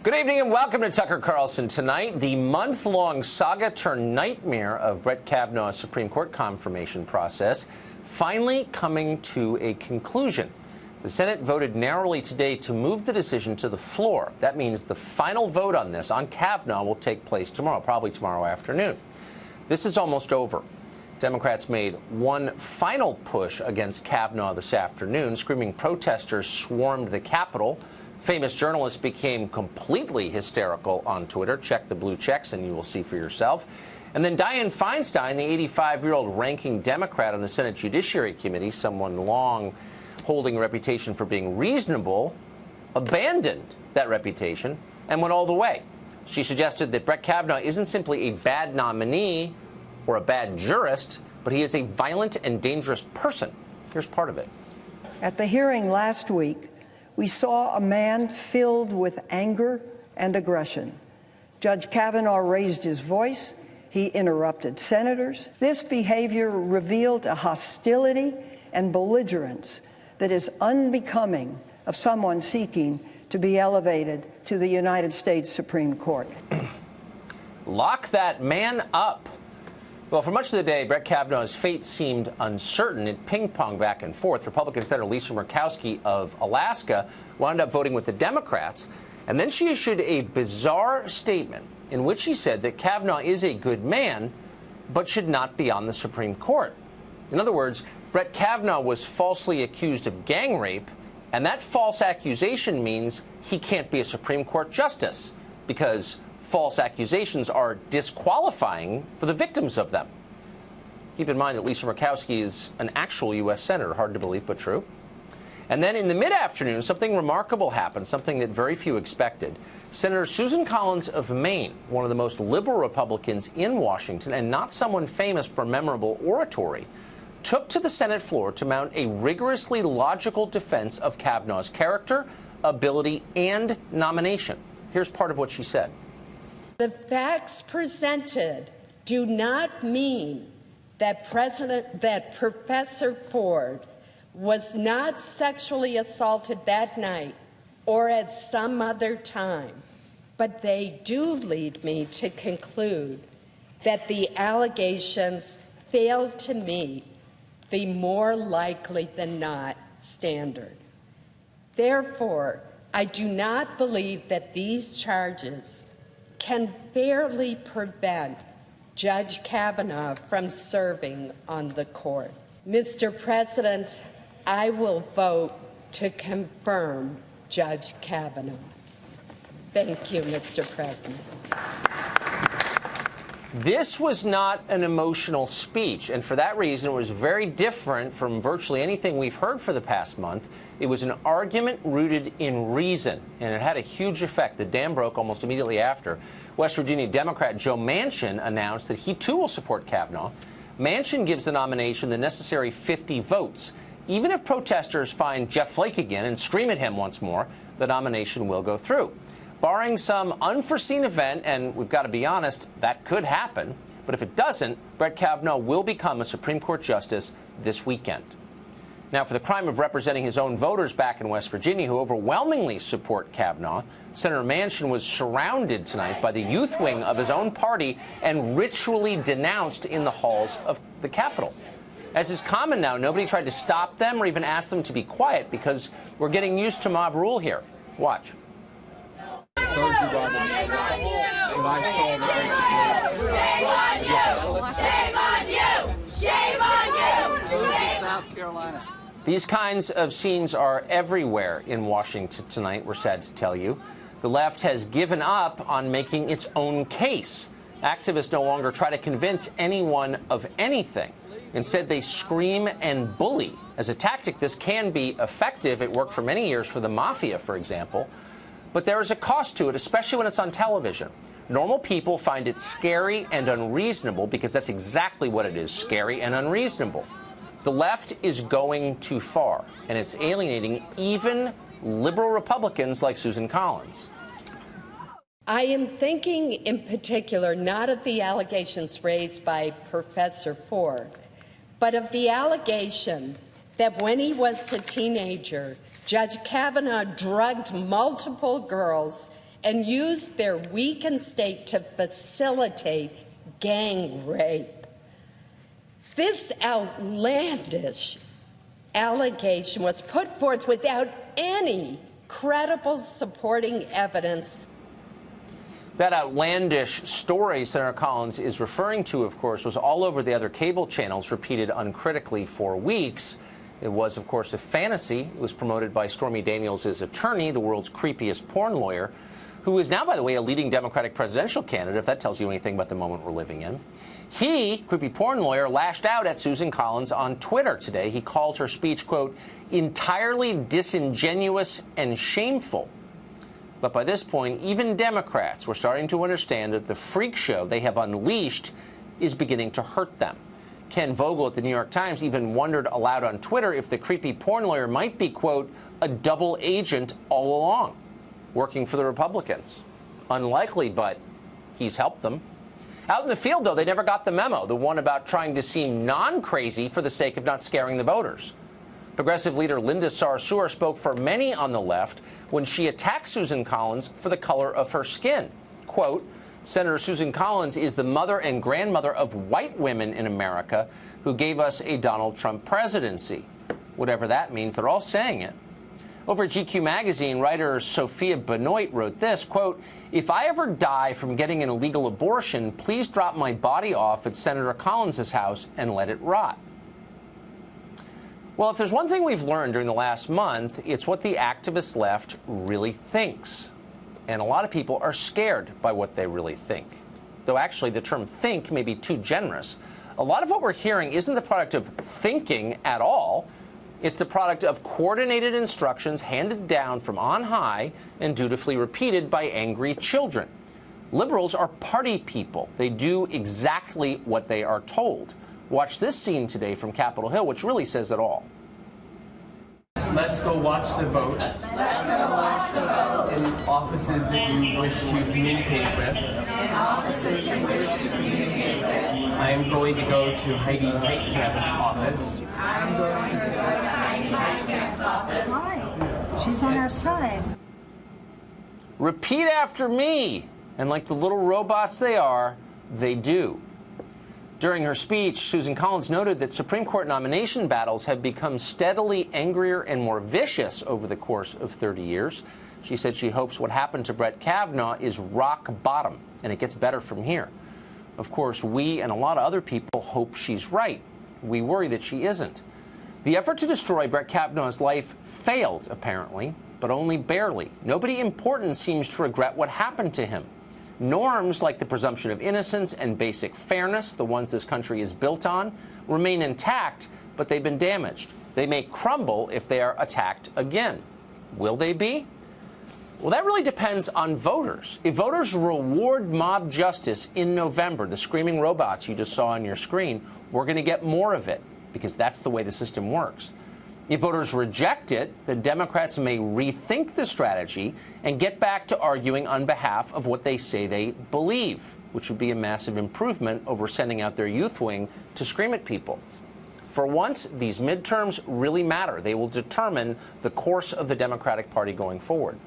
Good evening and welcome to Tucker Carlson Tonight. The month-long saga turned nightmare of Brett Kavanaugh's Supreme Court confirmation process finally coming to a conclusion. The Senate voted narrowly today to move the decision to the floor. That means the final vote on this, on Kavanaugh, will take place tomorrow, probably tomorrow afternoon. This is almost over. Democrats made one final push against Kavanaugh this afternoon. Screaming protesters swarmed the Capitol. Famous journalists became completely hysterical on Twitter. Check the blue checks and you will see for yourself. And then Dianne Feinstein, the 85-year-old ranking Democrat on the Senate Judiciary Committee, someone long holding a reputation for being reasonable, abandoned that reputation and went all the way. She suggested that Brett Kavanaugh isn't simply a bad nominee or a bad jurist, but he is a violent and dangerous person. Here's part of it. At the hearing last week, we saw a man filled with anger and aggression. Judge Kavanaugh raised his voice. He interrupted senators. This behavior revealed a hostility and belligerence that is unbecoming of someone seeking to be elevated to the United States Supreme Court. Lock that man up. Well, for much of the day, Brett Kavanaugh's fate seemed uncertain. It ping-ponged back and forth. Republican Senator Lisa Murkowski of Alaska wound up voting with the Democrats. And then she issued a bizarre statement in which she said that Kavanaugh is a good man, but should not be on the Supreme Court. In other words, Brett Kavanaugh was falsely accused of gang rape, and that false accusation means he can't be a Supreme Court justice because false accusations are disqualifying for the victims of them. Keep in mind that Lisa Murkowski is an actual U.S. senator, hard to believe, but true. And then in the mid-afternoon, something remarkable happened, something that very few expected. Senator Susan Collins of Maine, one of the most liberal Republicans in Washington, and not someone famous for memorable oratory, took to the Senate floor to mount a rigorously logical defense of Kavanaugh's character, ability, and nomination. Here's part of what she said. The facts presented do not mean that Professor Ford was not sexually assaulted that night or at some other time, but they do lead me to conclude that the allegations failed to meet the more likely than not standard. Therefore, I do not believe that these charges can fairly prevent Judge Kavanaugh from serving on the court. Mr. President, I will vote to confirm Judge Kavanaugh. Thank you, Mr. President. This was not an emotional speech, and for that reason, it was very different from virtually anything we've heard for the past month. It was an argument rooted in reason, and it had a huge effect. The dam broke almost immediately after. West Virginia Democrat Joe Manchin announced that he, too, will support Kavanaugh. Manchin gives the nomination the necessary 50 votes. Even if protesters find Jeff Flake again and scream at him once more, the nomination will go through. Barring some unforeseen event, and we've got to be honest, that could happen, but if it doesn't, Brett Kavanaugh will become a Supreme Court justice this weekend. Now, for the crime of representing his own voters back in West Virginia who overwhelmingly support Kavanaugh, Senator Manchin was surrounded tonight by the youth wing of his own party and ritually denounced in the halls of the Capitol. As is common now, nobody tried to stop them or even ask them to be quiet because we're getting used to mob rule here. Watch. Shame on you! Shame on you! South Carolina. These kinds of scenes are everywhere in Washington tonight, we're sad to tell you. The left has given up on making its own case. Activists no longer try to convince anyone of anything. Instead, they scream and bully. As a tactic, this can be effective. It worked for many years for the mafia, for example. But there is a cost to it, especially when it's on television. Normal people find it scary and unreasonable because that's exactly what it is, scary and unreasonable. The left is going too far, and it's alienating even liberal Republicans like Susan Collins. I am thinking in particular not of the allegations raised by Professor Ford, but of the allegation that when he was a teenager, Judge Kavanaugh drugged multiple girls and used their weakened state to facilitate gang rape. This outlandish allegation was put forth without any credible supporting evidence. That outlandish story Senator Collins is referring to, of course, was all over the other cable channels, repeated uncritically for weeks. It was, of course, a fantasy. It was promoted by Stormy Daniels' attorney, the world's creepiest porn lawyer, who is now, by the way, a leading Democratic presidential candidate, if that tells you anything about the moment we're living in. He, creepy porn lawyer, lashed out at Susan Collins on Twitter today. He called her speech, quote, entirely disingenuous and shameful. But by this point, even Democrats were starting to understand that the freak show they have unleashed is beginning to hurt them. Ken Vogel at the New York Times even wondered aloud on Twitter if the creepy porn lawyer might be, quote, a double agent all along, working for the Republicans. Unlikely, but he's helped them. Out in the field, though, they never got the memo, the one about trying to seem non-crazy for the sake of not scaring the voters. Progressive leader Linda Sarsour spoke for many on the left when she attacked Susan Collins for the color of her skin. Quote, Senator Susan Collins is the mother and grandmother of white women in America who gave us a Donald Trump presidency. Whatever that means, they're all saying it. Over at GQ magazine, writer Sophia Benoit wrote this, quote, if I ever die from getting an illegal abortion, please drop my body off at Senator Collins' house and let it rot. Well, if there's one thing we've learned during the last month, it's what the activist left really thinks. And a lot of people are scared by what they really think. Though actually the term think may be too generous. A lot of what we're hearing isn't the product of thinking at all. It's the product of coordinated instructions handed down from on high and dutifully repeated by angry children. Liberals are party people. They do exactly what they are told. Watch this scene today from Capitol Hill, which really says it all. Let's go watch the vote. Let's go watch the vote. In offices that you wish to communicate with. In offices that you wish to communicate with. I am going to go to Heidi Heitkamp's office. I'm going to go to Heidi Heitkamp's office. Hi. She's on our side. Repeat after me. And like the little robots they are, they do. During her speech, Susan Collins noted that Supreme Court nomination battles have become steadily angrier and more vicious over the course of 30 years. She said she hopes what happened to Brett Kavanaugh is rock bottom, and it gets better from here. Of course, we and a lot of other people hope she's right. We worry that she isn't. The effort to destroy Brett Kavanaugh's life failed, apparently, but only barely. Nobody important seems to regret what happened to him. Norms like the presumption of innocence and basic fairness, the ones this country is built on, remain intact, but they've been damaged. They may crumble if they are attacked again. Will they be? Well, that really depends on voters. If voters reward mob justice in November, the screaming robots you just saw on your screen, we're going to get more of it, because that's the way the system works. If voters reject it, the Democrats may rethink the strategy and get back to arguing on behalf of what they say they believe, which would be a massive improvement over sending out their youth wing to scream at people. For once, these midterms really matter. They will determine the course of the Democratic Party going forward.